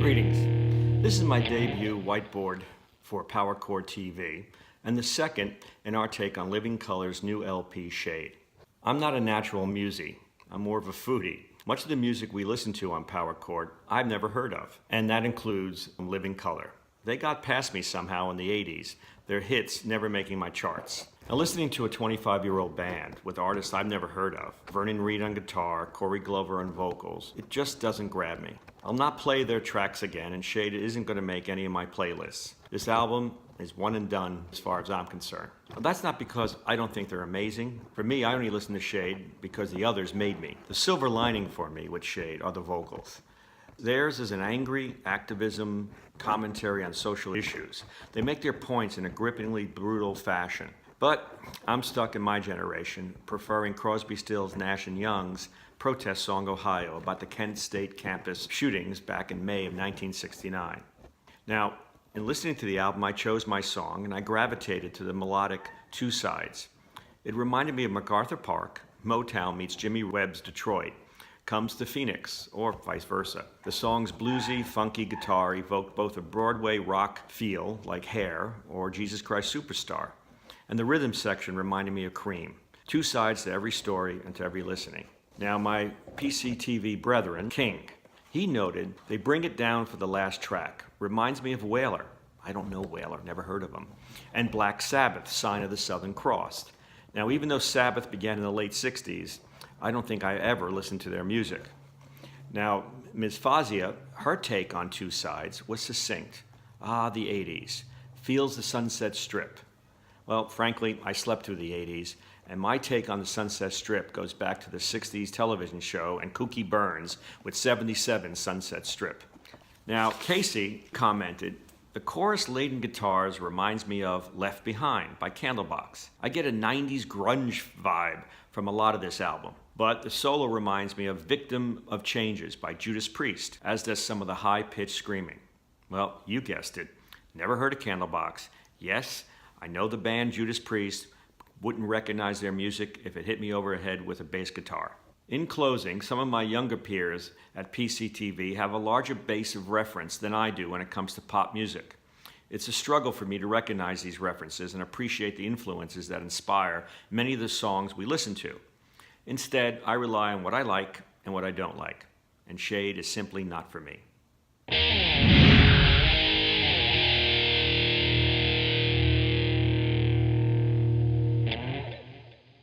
Greetings. This is my debut whiteboard for Power Chord TV, and the second in our take on Living Color's new LP, Shade. I'm not a natural musie. I'm more of a foodie. Much of the music we listen to on Power Chord I've never heard of, and that includes Living Color. They got past me somehow in the 80s, their hits never making my charts. Now, listening to a 25-year-old band with artists I've never heard of, Vernon Reid on guitar, Corey Glover on vocals, it just doesn't grab me. I'll not play their tracks again, and Shade isn't going to make any of my playlists. This album is one and done as far as I'm concerned. But that's not because I don't think they're amazing. For me, I only listen to Shade because the others made me. The silver lining for me with Shade are the vocals. Theirs is an angry activism commentary on social issues. They make their points in a grippingly brutal fashion. But I'm stuck in my generation, preferring Crosby, Stills, Nash & Young's protest song Ohio about the Kent State campus shootings back in May of 1969. Now, in listening to the album, I chose my song and I gravitated to the melodic Two Sides. It reminded me of MacArthur Park, Motown meets Jimmy Webb's Detroit, comes to Phoenix, or vice versa. The song's bluesy, funky guitar evoked both a Broadway rock feel, like Hair, or Jesus Christ Superstar. And the rhythm section reminded me of Cream. Two sides to every story and to every listening. Now, my PCTV brethren, King, he noted, they bring it down for the last track. Reminds me of Wailer. I don't know Wailer, never heard of him. And Black Sabbath, Sign of the Southern Cross. Now, even though Sabbath began in the late 60s, I don't think I ever listened to their music. Now, Ms. Fazia, her take on Two Sides was succinct. Ah, the 80s. Feels the Sunset Strip. Well, frankly, I slept through the 80s, and my take on the Sunset Strip goes back to the 60s television show and Kooky Burns with 77 Sunset Strip. Now, Casey commented, the chorus-laden guitars reminds me of Left Behind by Candlebox. I get a 90s grunge vibe from a lot of this album, but the solo reminds me of Victim of Changes by Judas Priest, as does some of the high-pitched screaming. Well, you guessed it. Never heard of Candlebox. Yes, I know the band Judas Priest, wouldn't recognize their music if it hit me over the head with a bass guitar. In closing, some of my younger peers at PCTV have a larger base of reference than I do when it comes to pop music. It's a struggle for me to recognize these references and appreciate the influences that inspire many of the songs we listen to. Instead, I rely on what I like and what I don't like, and Shade is simply not for me.